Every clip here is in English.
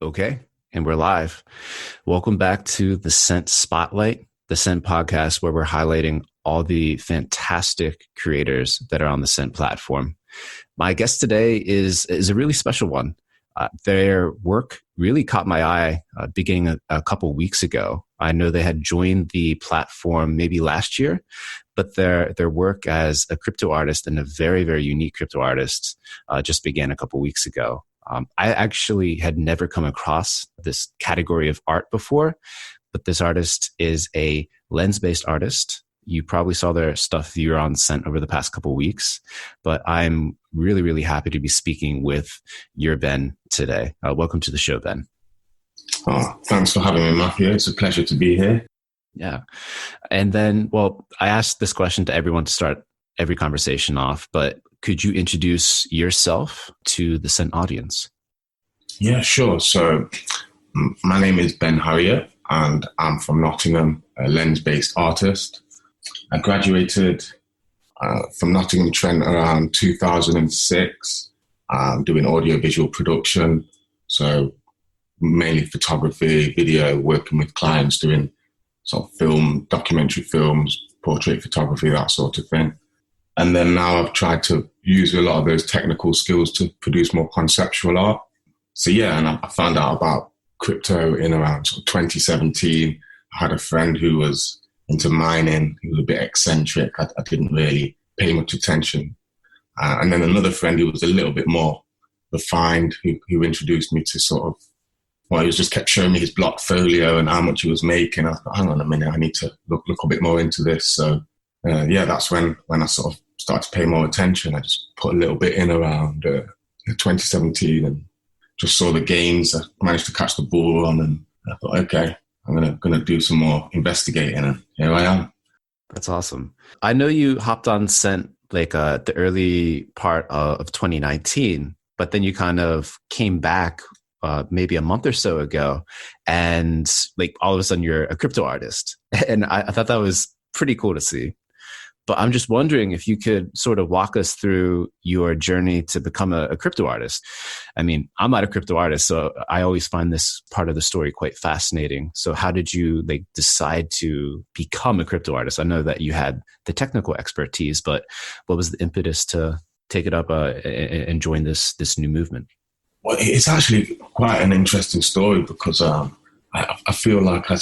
Okay, and we're live. Welcome back to the Scent Spotlight, the Scent podcast, where we're highlighting all the fantastic creators that are on the Scent platform. My guest today is a really special one. Their work really caught my eye beginning a couple weeks ago. I know they had joined the platform maybe last year, but their work as a crypto artist and a very, very unique crypto artist just began a couple weeks ago. I actually had never come across this category of art before, but this artist is a lens-based artist. You probably saw their stuff if you're on Scent over the past couple of weeks, but I'm really, really happy to be speaking with your Ben today. Welcome to the show, Ben. Oh, thanks for having me, Matthew. It's a pleasure to be here. Yeah. And then, I asked this question to everyone to start every conversation off, but could you introduce yourself to the Scent audience? Yeah, sure. So my name is Ben Harrier and I'm from Nottingham, a lens-based artist. I graduated from Nottingham Trent around 2006, doing audiovisual production. So mainly photography, video, working with clients, doing sort of film, documentary films, portrait photography, that sort of thing. And then now I've tried to use a lot of those technical skills to produce more conceptual art. So yeah, and I found out about crypto in around 2017. I had a friend who was into mining. He was a bit eccentric. I didn't really pay much attention. And then another friend who was a little bit more refined, who introduced me to he was just kept showing me his block folio and how much he was making. I thought, hang on a minute, I need to look a bit more into this. So that's when I sort of started to pay more attention. I just put a little bit in around 2017 and just saw the gains. I managed to catch the ball on, and I thought, okay, I'm gonna do some more investigating, and here I am. That's awesome. I know you hopped on Scent the early part of 2019, but then you kind of came back maybe a month or so ago, and all of a sudden you're a crypto artist, and I thought that was pretty cool to see. But I'm just wondering if you could sort of walk us through your journey to become a crypto artist. I mean, I'm not a crypto artist, so I always find this part of the story quite fascinating. So how did you decide to become a crypto artist? I know that you had the technical expertise, but what was the impetus to take it up and join this new movement? Well, it's actually quite an interesting story because I feel like I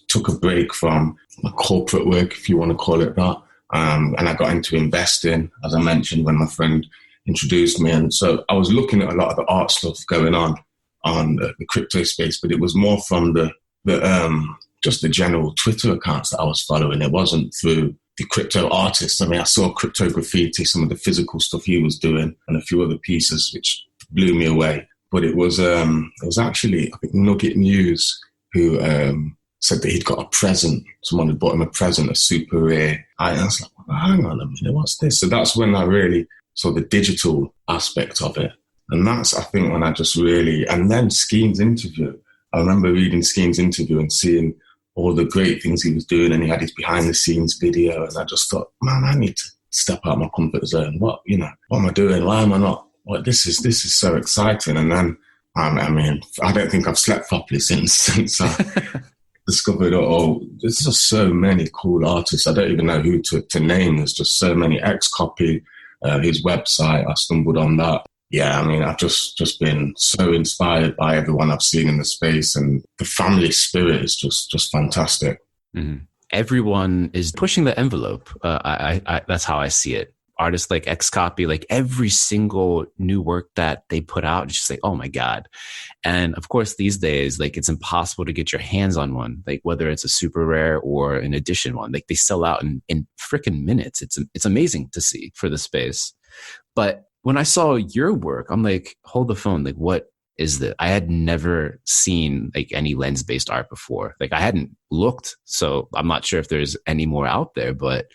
took a break from my corporate work, if you want to call it that. And I got into investing, as I mentioned, when my friend introduced me. And so I was looking at a lot of the art stuff going on the crypto space, but it was more from just the general Twitter accounts that I was following. It wasn't through the crypto artists. I mean, I saw Crypto Graffiti, some of the physical stuff he was doing, and a few other pieces, which blew me away. But it was actually, I think, Nugget News who said that he'd got a present. Someone had bought him a present, a super rare. I was like, well, hang on a minute, what's this? So that's when I really saw the digital aspect of it. And that's, I think, when I just really, and then Skeen's interview. I remember reading Skeen's interview and seeing all the great things he was doing, and he had his behind the scenes video. And I just thought, man, I need to step out of my comfort zone. What am I doing? Why am I not? This is so exciting. And then, I mean, I don't think I've slept properly since I discovered, there's just so many cool artists. I don't even know who to name. There's just so many. Xcopy, his website, I stumbled on that. Yeah, I mean, I've just been so inspired by everyone I've seen in the space, and the family spirit is just fantastic. Mm-hmm. Everyone is pushing the envelope. I that's how I see it. Artists like Xcopy, every single new work that they put out, it's just oh my God. And of course, these days, it's impossible to get your hands on one, whether it's a super rare or an edition one. They sell out in freaking minutes. It's amazing to see for the space. But when I saw your work, I'm hold the phone. What is that? I had never seen any lens-based art before. I hadn't looked, so I'm not sure if there's any more out there, but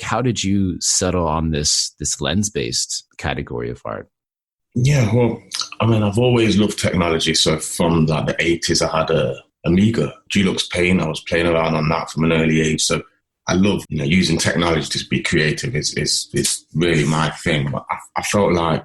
how did you settle on this lens-based category of art? Yeah, well, I mean, I've always loved technology. So from the 80s, I had a Amiga, Dulux Paint. I was playing around on that from an early age. So I love, using technology to be creative. It's really my thing. But I felt like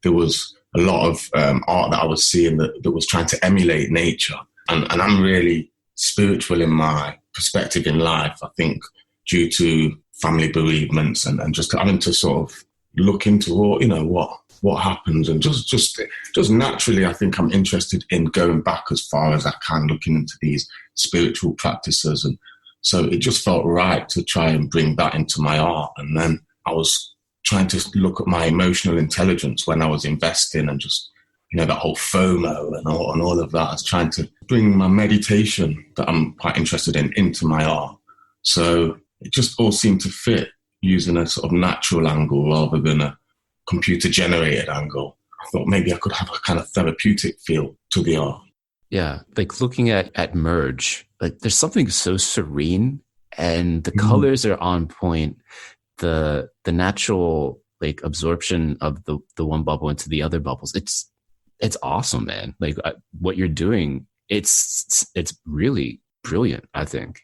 there was a lot of art that I was seeing that was trying to emulate nature. And I'm really spiritual in my perspective in life, I think, due to family bereavements and just having to sort of look into what happens, and just naturally, I think I'm interested in going back as far as I can, looking into these spiritual practices. And so it just felt right to try and bring that into my art. And then I was trying to look at my emotional intelligence when I was investing, and just, that whole FOMO and all of that. I was trying to bring my meditation that I'm quite interested in into my art. So it just all seemed to fit using a sort of natural angle rather than a computer-generated angle. I thought maybe I could have a kind of therapeutic feel to the art. Yeah, like looking at Merge, like there's something so serene, and the colors are on point. The natural like absorption of the one bubble into the other bubbles. It's awesome, man. Like what you're doing, it's really brilliant, I think.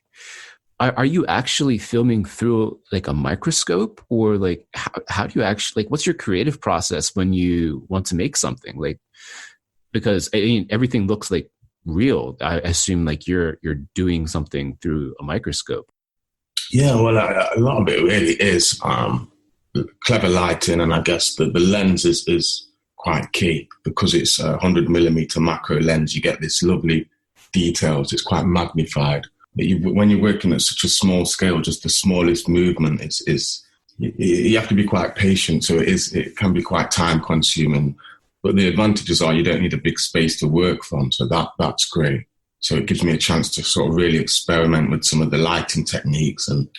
Are you actually filming through like a microscope, or like how do you actually, like, what's your creative process when you want to make something? Like, because I mean, everything looks like real. I assume like you're doing something through a microscope. Yeah, well, a lot of it really is clever lighting, and I guess the lens is quite key, because it's a 100mm macro lens. You get this lovely details. It's quite magnified. But when you're working at such a small scale, just the smallest movement is you have to be quite patient. So it can be quite time consuming. But the advantages are you don't need a big space to work from. So that's great. So it gives me a chance to sort of really experiment with some of the lighting techniques, and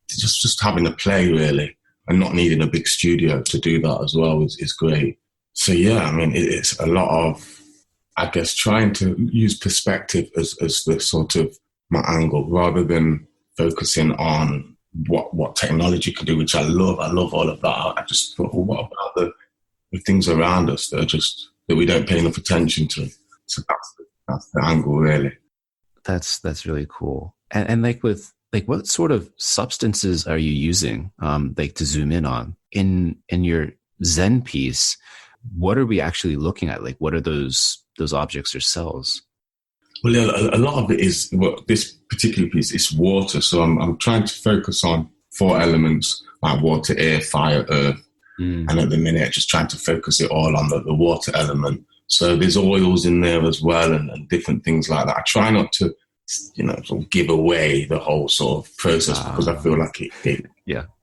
just having a play really, and not needing a big studio to do that as well is great. So yeah, I mean, it's a lot of, I guess, trying to use perspective as the sort of my angle, rather than focusing on what technology can do, which I love. I love all of that. I just thought, well, what about the things around us that we don't pay enough attention to? So that's the angle, really. That's really cool. And like with like, what sort of substances are you using, like to zoom in on in your Zen piece? What are we actually looking at? Like, what are those objects or cells? Well, yeah, a lot of it is, this particular piece is water. So I'm trying to focus on 4 elements like water, air, fire, earth. And at the minute, just trying to focus it all on the water element. So there's oils in there as well, and different things like that. I try not to, sort of give away the whole sort of process, because I feel like it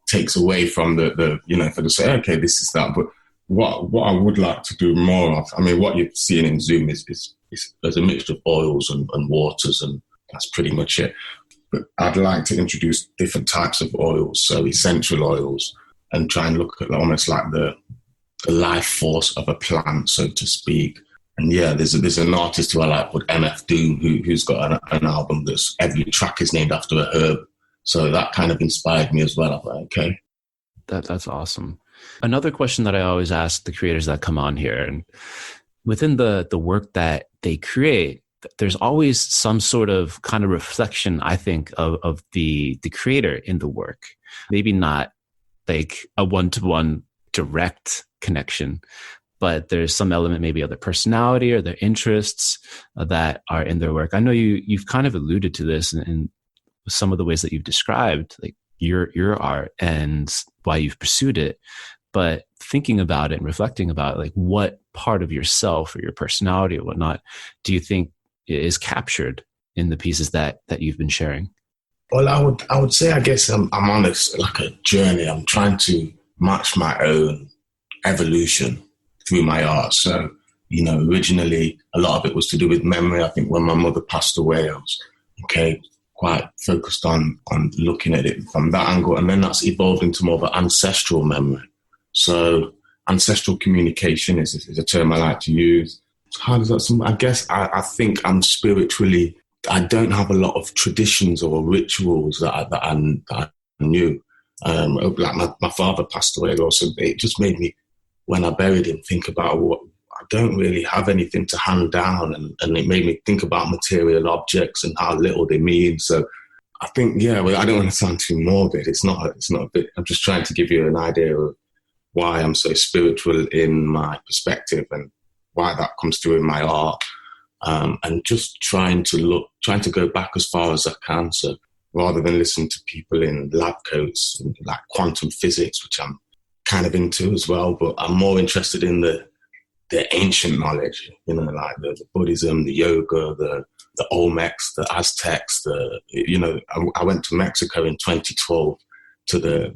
takes away from the if I just say, okay, this is that. But what I would like to do more of, I mean, what you're seeing in Zoom is there's a mixture of oils and waters, and that's pretty much it. But I'd like to introduce different types of oils, so essential oils, and try and look at almost like the life force of a plant, so to speak. And yeah, there's an artist who I like called MF Doom, who's got an album that's every track is named after a herb. So that kind of inspired me as well. I thought, okay. That's awesome. Another question that I always ask the creators that come on here, and within the work that they create, there's always some sort of kind of reflection, I think, of the creator in the work. Maybe not like a one-to-one direct connection, but there's some element maybe of their personality or their interests that are in their work. I know you've kind of alluded to this in some of the ways that you've described, like your art and why you've pursued it. But thinking about it and reflecting about it, like, what part of yourself or your personality or whatnot do you think is captured in the pieces that you've been sharing? Well, I would say, I guess I'm on this like a journey. I'm trying to match my own evolution through my art. So, originally a lot of it was to do with memory. I think when my mother passed away, I was quite focused on looking at it from that angle, and then that's evolved into more of an ancestral memory. So ancestral communication is a term I like to use. How does that? I guess I think I'm spiritually. I don't have a lot of traditions or rituals that I knew. Like my father passed away also. It just made me, when I buried him, think about what I don't really have anything to hand down, and it made me think about material objects and how little they mean. So I think, I don't want to sound too morbid. It's not a bit. I'm just trying to give you an idea of why I'm so spiritual in my perspective and why that comes through in my art. And just trying to go back as far as I can. So rather than listen to people in lab coats, like quantum physics, which I'm kind of into as well, but I'm more interested in the ancient knowledge, like the Buddhism, the yoga, the Olmecs, the Aztecs, I went to Mexico in 2012 to the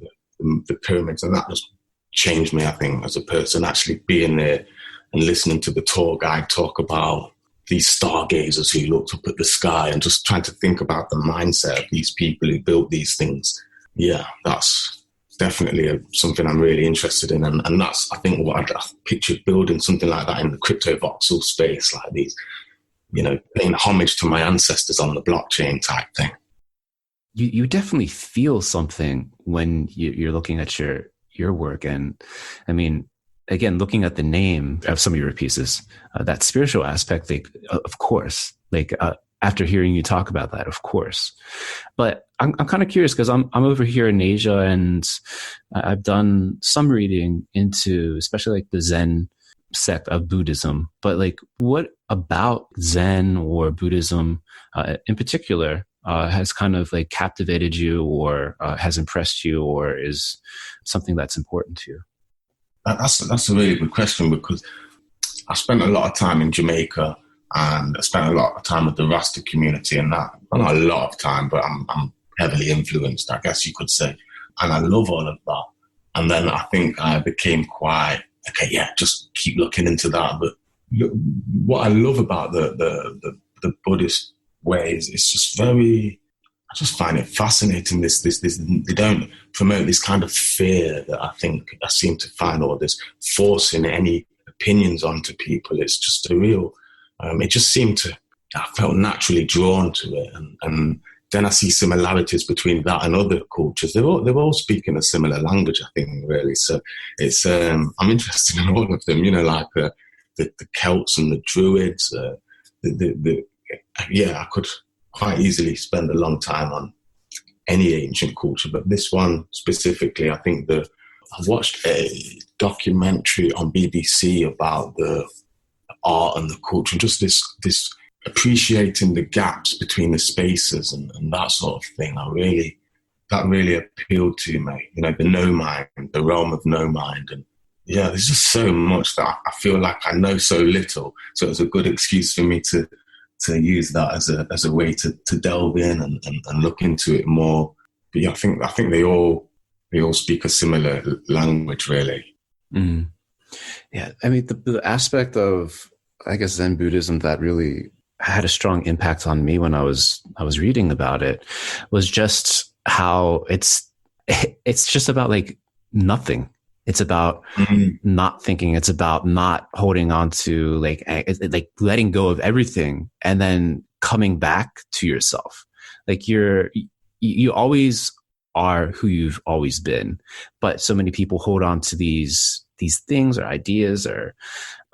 pyramids, and that just changed me, I think, as a person, actually being there and listening to the tour guide talk about these stargazers who looked up at the sky and just trying to think about the mindset of these people who built these things. Yeah, that's definitely something I'm really interested in. And that's, I think, what I pictured building something like that in the crypto voxel space, like these, paying homage to my ancestors on the blockchain type thing. You definitely feel something when you're looking at your work. And I mean, again, looking at the name of some of your pieces, that spiritual aspect, of course, after hearing you talk about that, of course. But I'm kind of curious because I'm over here in Asia, and I've done some reading into, especially like the Zen sect of Buddhism. But what about Zen or Buddhism in particular has kind of captivated you, or has impressed you, or is something that's important to you? That's a really good question, because I spent a lot of time in Jamaica, and I spent a lot of time with the Rasta community, and that, well, not a lot of time, but I'm heavily influenced, I guess you could say. And I love all of that. And then I think I became quite, okay, yeah, just keep looking into that. But what I love about the Buddhist ways is just I just find it fascinating. This, they don't promote this kind of fear that I think I seem to find, or this forcing any opinions onto people. It's just a real, it just seemed I felt naturally drawn to it. And then I see similarities between that and other cultures. They're all speaking a similar language, I think, really. So it's, I'm interested in all of them, like the Celts and the Druids. Yeah, I could quite easily spend a long time on any ancient culture, but this one specifically, I think I watched a documentary on BBC about the art and the culture, and just this appreciating the gaps between the spaces and that sort of thing. That really appealed to me, the no mind, the realm of no mind. And yeah, there's just so much that I feel like I know so little. So it's a good excuse for me to use that as a way to delve in and look into it more. But yeah, I think they all speak a similar language, really. Mm. Yeah, I mean, the aspect of, I guess, Zen Buddhism that really had a strong impact on me when I was reading about it was just how it's just about nothing. It's about not thinking. It's about not holding on to letting go of everything and then coming back to yourself. You always are who you've always been, but so many people hold on to these things or ideas or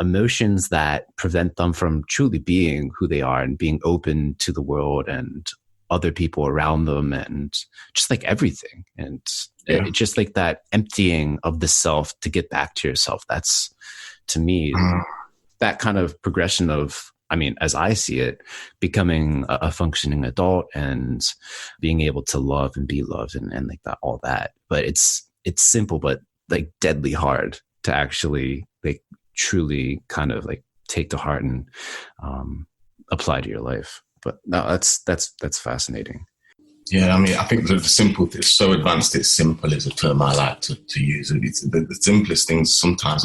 emotions that prevent them from truly being who they are and being open to the world and other people around them and just everything. And it's just that emptying of the self to get back to yourself. That's, to me, that kind of progression of, I mean, as I see it, becoming a functioning adult and being able to love and be loved and that, all that. But it's simple, but deadly hard to actually truly kind of take to heart and apply to your life. But no, that's fascinating. Yeah, I mean, I think the simple, it's so advanced, it's simple is a term I like to use. The simplest things sometimes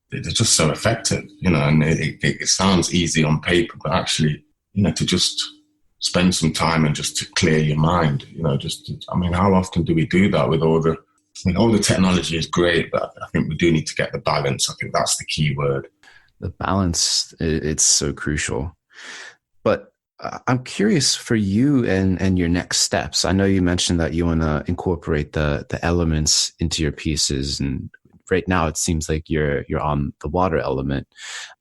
they're just so effective, and it sounds easy on paper, but actually, to just spend some time and just to clear your mind, how often do we do that with all the technology is great, but I think we do need to get the balance. I think that's the key word. The balance, it's so crucial. But I'm curious for you and your next steps. I know you mentioned that you want to incorporate the elements into your pieces and right now it seems like you're on the water element.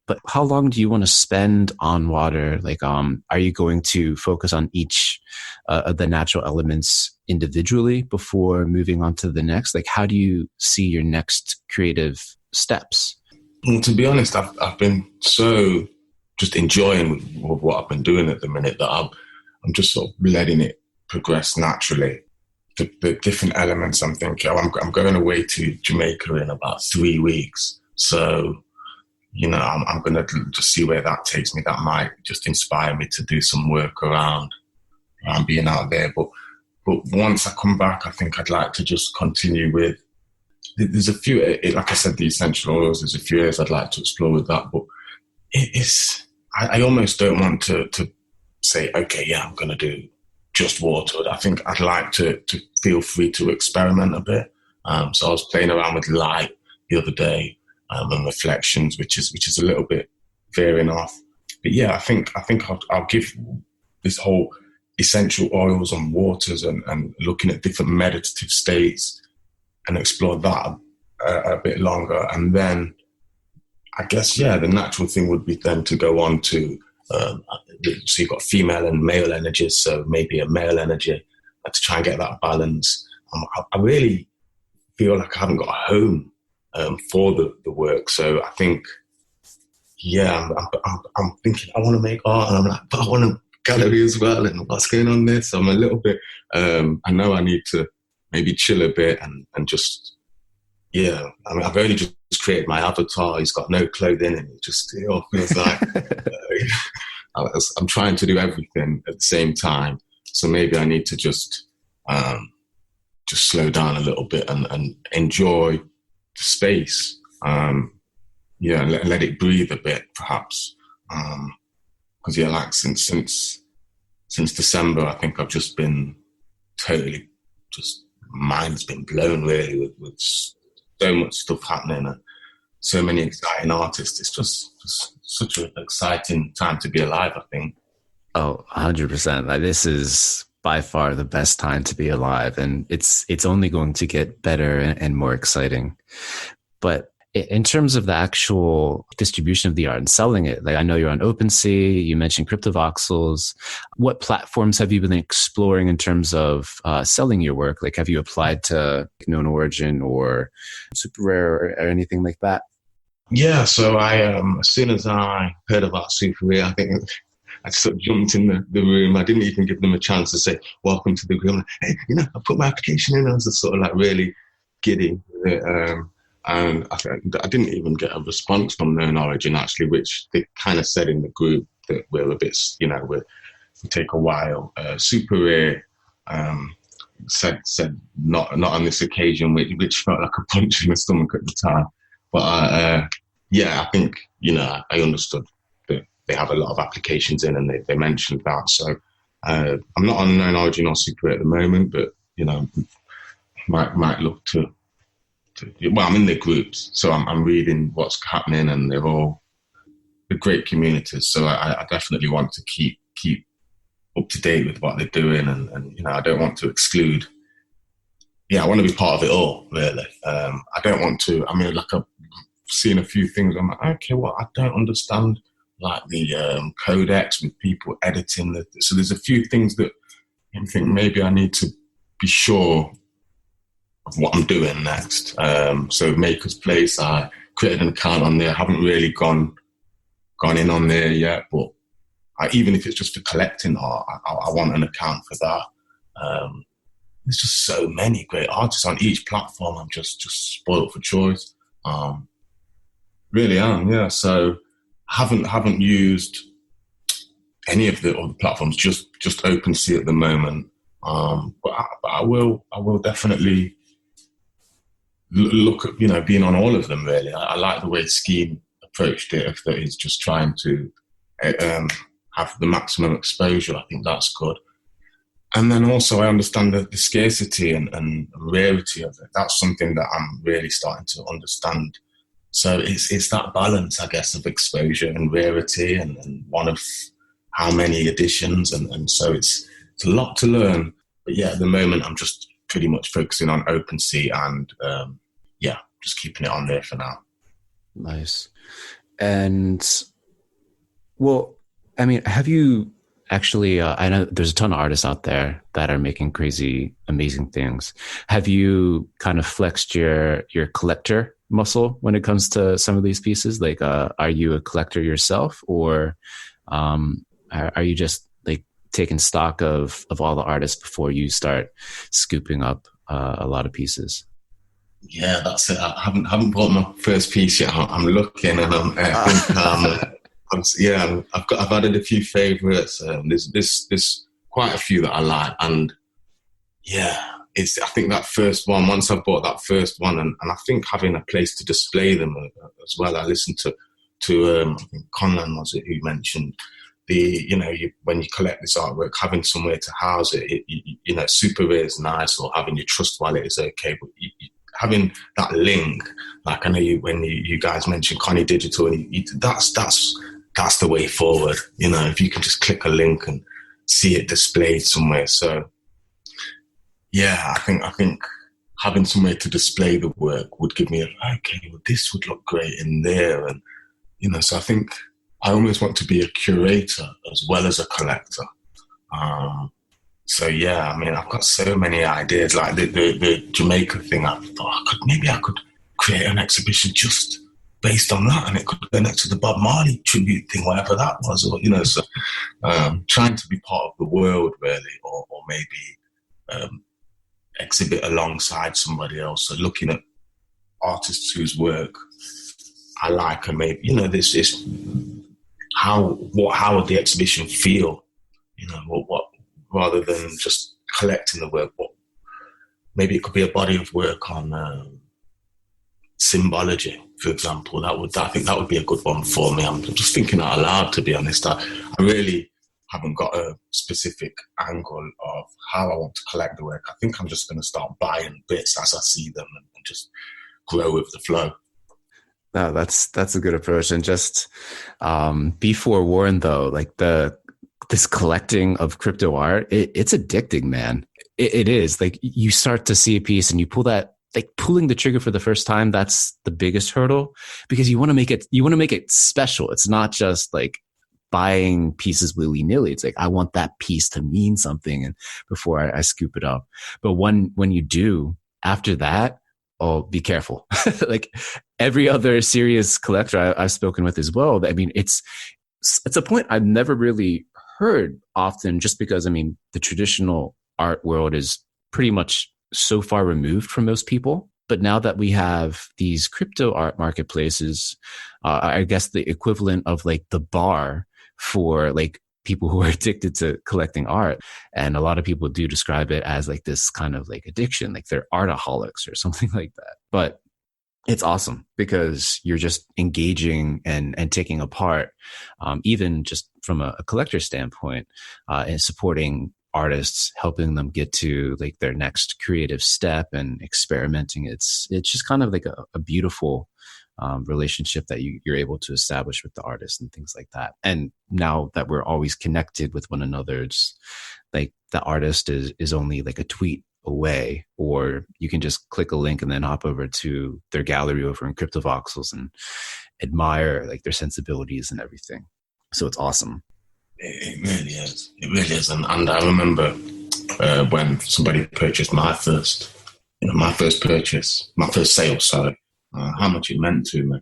But how long do you want to spend on water? Like, are you going to focus on each of the natural elements individually before moving on to the next? Like, how do you see your next creative steps? Well, to be honest, I've been so just enjoying with what I've been doing at the minute that I'm just sort of letting it progress naturally. The different elements, I'm thinking, I'm going away to Jamaica in about 3 weeks. So, I'm going to just see where that takes me. That might just inspire me to do some work around being out there. But once I come back, I think I'd like to just continue with, there's a few, like I said, the essential oils, there's a few areas I'd like to explore with that. But I almost don't want to say, okay, yeah, I'm going to do just water. I think I'd like to feel free to experiment a bit. So I was playing around with light the other day, and reflections, which is a little bit veering off. But yeah, I think I'll give this whole essential oils and waters and looking at different meditative states and explore that a bit longer. And then I guess, yeah, the natural thing would be then to go on to, so you've got female and male energies, so maybe a male energy to try and get that balance. I really feel like I haven't got a home for the work. So I think, yeah, I'm thinking I want to make art, and I'm like, but I want a gallery as well, and what's going on there? So I'm a little bit, I know I need to maybe chill a bit and just, yeah. I mean, I've only just created my avatar. He's got no clothing, and it all feels like I'm trying to do everything at the same time. So maybe I need to just slow down a little bit and enjoy the space. Let it breathe a bit, perhaps. Because like since December, I think I've just been totally mind's been blown really with so much stuff happening and so many exciting artists. It's just such an exciting time to be alive, I think. Oh, 100%. Like, this is by far the best time to be alive, and it's only going to get better and more exciting. But in terms of the actual distribution of the art and selling it, like, I know you're on OpenSea, you mentioned CryptoVoxels. What platforms have you been exploring in terms of selling your work? Like, have you applied to Known Origin or Super Rare or anything like that? Yeah, so I as soon as I heard about Super Rare, I think I sort of jumped in the room. I didn't even give them a chance to say, welcome to the room. Hey, I put my application in. I was just sort of like really giddy. And I didn't even get a response from Known Origin, actually, which they kind of said in the group that we're a bit, we take a while. Super Rare said not on this occasion, which felt like a punch in the stomach at the time. But I think, I understood that they have a lot of applications in, and they mentioned that. So I'm not on Known Origin or Super Rare at the moment, but, might look to, well, I'm in the groups, so I'm reading what's happening, and they're great communities. So I definitely want to keep up to date with what they're doing, and I don't want to exclude. Yeah, I want to be part of it all, really. I don't want to. I mean, like, I've seen a few things. I'm like, okay, well, I don't understand, like the codex with people editing. So there's a few things that I think maybe I need to be sure of what I'm doing next. So Maker's Place, I created an account on there. I haven't really gone in on there yet, but even if it's just for collecting art, I want an account for that. There's just so many great artists on each platform. I'm just spoiled for choice. Really am, yeah. So haven't used any of the other platforms, just OpenSea at the moment. But I will definitely look at, being on all of them, really. I like the way Scheme approached it, if that is just trying to have the maximum exposure. I think that's good. And then also I understand the scarcity and rarity of it. That's something that I'm really starting to understand. So it's that balance, I guess, of exposure and rarity and one of how many editions. And so it's a lot to learn. But yeah, at the moment I'm just pretty much focusing on OpenSea and just keeping it on there for now. Nice. And well, I mean, have you actually, I know there's a ton of artists out there that are making crazy, amazing things. Have you kind of flexed your collector muscle when it comes to some of these pieces? Like, are you a collector yourself, or are you just like taking stock of all the artists before you start scooping up a lot of pieces? Yeah, that's it. I haven't bought my first piece yet. I'm looking, and I think I've added a few favorites. There's quite a few that I like, and yeah, I think that first one. Once I bought that first one, and I think having a place to display them as well. I listened to I think Conlan was it who mentioned when you collect this artwork, having somewhere to house it, super rare is nice, or having your trust wallet is okay, but having that link, like I know when you guys mentioned Connie Digital, and that's the way forward. If you can just click a link and see it displayed somewhere. So yeah, I think having somewhere to display the work would give me this would look great in there, and so I think I almost want to be a curator as well as a collector. So yeah, I mean, I've got so many ideas. Like the Jamaica thing, I thought I could create an exhibition just based on that, and it could go next to the Bob Marley tribute thing, whatever that was, or So trying to be part of the world, really, or maybe exhibit alongside somebody else. So looking at artists whose work I like, and maybe this is how would the exhibition feel? What rather than just collecting the work, but maybe it could be a body of work on symbology, for example. I think that would be a good one for me. I'm just thinking out loud, to be honest. I really haven't got a specific angle of how I want to collect the work. I think I'm just going to start buying bits as I see them and just grow with the flow. No, that's a good approach. And just be forewarned, though, like this collecting of crypto art, it's addicting, man. It is. Like, you start to see a piece and you pulling the trigger for the first time. That's the biggest hurdle, because you want to make it special. It's not just like buying pieces willy-nilly. It's like, I want that piece to mean something, and before I scoop it up. But when you do, after that, oh, be careful. Like every other serious collector I've spoken with as well, I mean, it's a point I've never really heard often, just because, I mean, the traditional art world is pretty much so far removed from most people. But now that we have these crypto art marketplaces, I guess the equivalent of like the bar for like people who are addicted to collecting art. And a lot of people do describe it as like this kind of like addiction, like they're artaholics or something like that. But it's awesome because you're just engaging and taking apart, even just from a collector standpoint, and supporting artists, helping them get to like their next creative step and experimenting. It's just kind of like a beautiful relationship that you're able to establish with the artist and things like that. And now that we're always connected with one another, it's like the artist is only like a tweet away, or you can just click a link and then hop over to their gallery over in CryptoVoxels and admire like their sensibilities and everything. So it's awesome. It really is. It really is. And I remember when somebody purchased my first sale, sorry, how much it meant to me.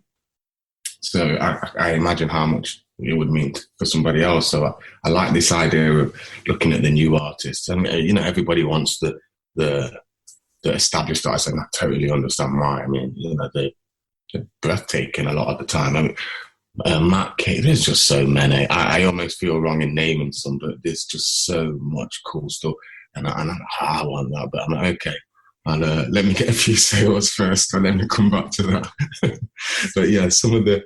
So I imagine how much it would mean for somebody else. So I like this idea of looking at the new artists. I mean, everybody wants the established artists, and I totally understand why. I mean, they're breathtaking a lot of the time. I mean, Matt K, there's just so many. I almost feel wrong in naming some, but there's just so much cool stuff. And I want that, but I'm like, okay. And let me get a few sales first, and then we come back to that. But yeah, some of the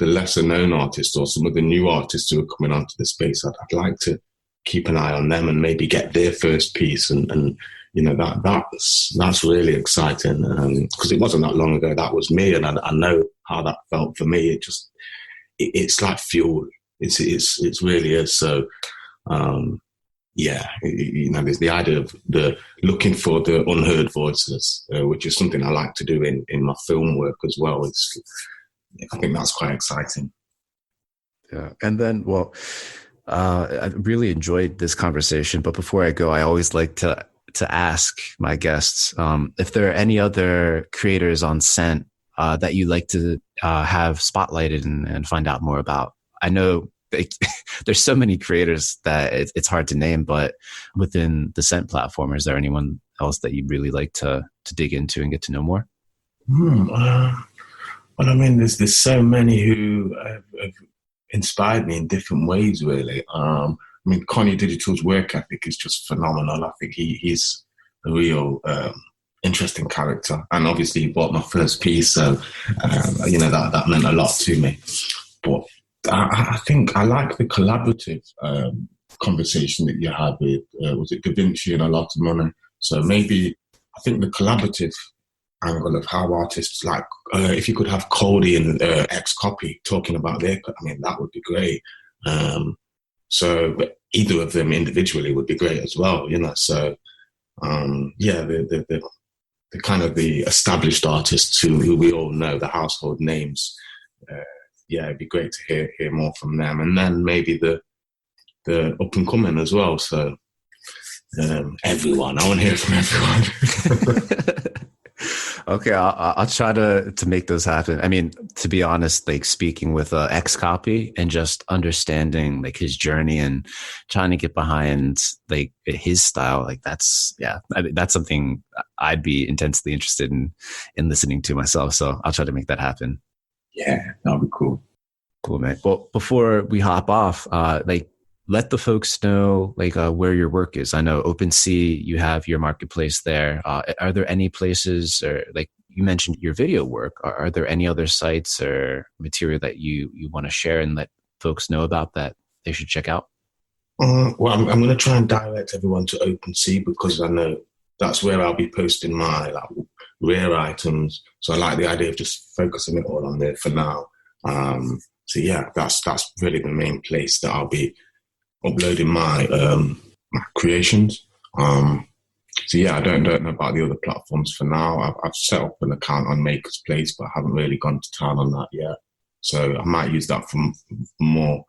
lesser known artists, or some of the new artists who are coming onto the space, I'd like to keep an eye on them and maybe get their first piece. And that's really exciting, because it wasn't that long ago that was me, and I know how that felt for me. It's like fuel. It's really is. So yeah, there's the idea of the looking for the unheard voices, which is something I like to do in my film work as well. I think that's quite exciting. Yeah. And then, well, I really enjoyed this conversation, but before I go, I always like to ask my guests if there are any other creators on Scent that you like to have spotlighted and find out more about. I know there's so many creators that it's hard to name, but within the Scent platform, is there anyone else that you'd really like to dig into and get to know more? Well, I mean, there's so many who have inspired me in different ways, really. I mean, Connie Digital's work ethic is just phenomenal. I think he's a real interesting character, and obviously he bought my first piece, so that meant a lot to me. But I think I like the collaborative conversation that you had with was it Da Vinci and a lot of money. So maybe I think the collaborative angle of how artists like if you could have Cody and X Copy talking about their, I mean, that would be great. But either of them individually would be great as well, So the kind of the established artists who we all know, the household names. It'd be great to hear more from them, and then maybe the up and coming as well. So everyone, I want to hear from everyone. Okay, I'll try to make those happen. I mean, to be honest, like speaking with X Copy and just understanding like his journey and trying to get behind like his style, like that's something I'd be intensely interested in listening to myself. So I'll try to make that happen. Yeah, that'll be cool. Cool, man. Well, before we hop off, let the folks know where your work is. I know OpenSea, you have your marketplace there. Are there any places, or like you mentioned your video work, are there any other sites or material that you want to share and let folks know about that they should check out? Well, I'm going to try and direct everyone to OpenSea because I know that's where I'll be posting my rare items. So I like the idea of just focusing it all on there for now. That's really the main place that I'll be uploading my creations. I don't know about the other platforms for now. I've set up an account on Maker's Place, but I haven't really gone to town on that yet. So I might use that for more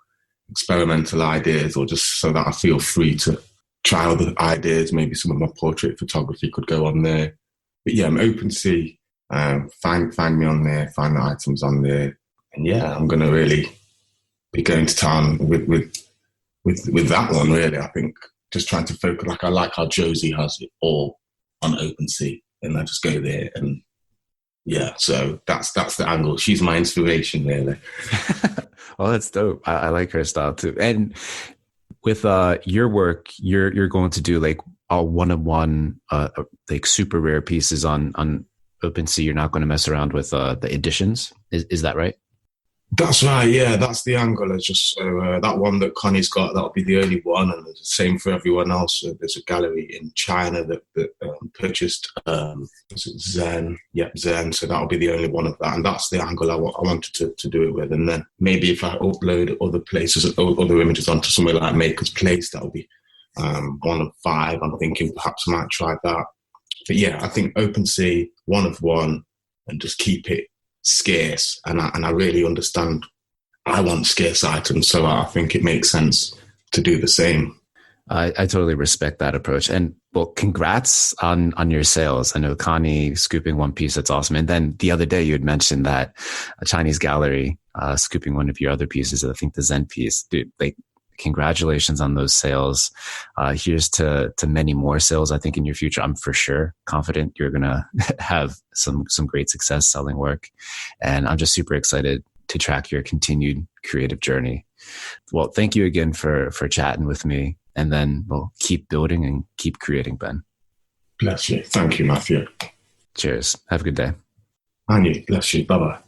experimental ideas, or just so that I feel free to try other ideas. Maybe some of my portrait photography could go on there. But yeah, I'm OpenSea. Find me on there, find the items on there. And yeah, I'm going to really be going to town with that one, really. I think just trying to focus, I like how Josie has it all on OpenSea, and I just go there, and yeah, so that's the angle. She's my inspiration, really. Well, that's dope. I like her style too. And with your work, you're going to do like a one-on-one, like super rare pieces on OpenSea. You're not going to mess around with the editions. Is that right? That's right, yeah, that's the angle. It's just so that one that Connie's got, that'll be the only one, and it's the same for everyone else. There's a gallery in China that purchased Zen, Zen, so that'll be the only one of that, and that's the angle I wanted to do it with. And then maybe if I upload other places, other images onto somewhere like Maker's Place, that'll be one of 5. I'm thinking perhaps I might try that. But yeah, I think OpenSea, one of one, and just keep it scarce, and I really understand. I want scarce items, so I think it makes sense to do the same. I totally respect that approach. And well, congrats on your sales. I know Connie scooping one piece, that's awesome. And then the other day you had mentioned that a Chinese gallery scooping one of your other pieces, I think the Zen piece. Dude, like, congratulations on those sales. Here's to many more sales, I think, in your future. I'm for sure confident you're going to have some great success selling work. And I'm just super excited to track your continued creative journey. Well, thank you again for chatting with me. And then we'll keep building and keep creating, Ben. Bless you. Thank you, Matthew. Cheers. Have a good day. And you. Bless you. Bye-bye.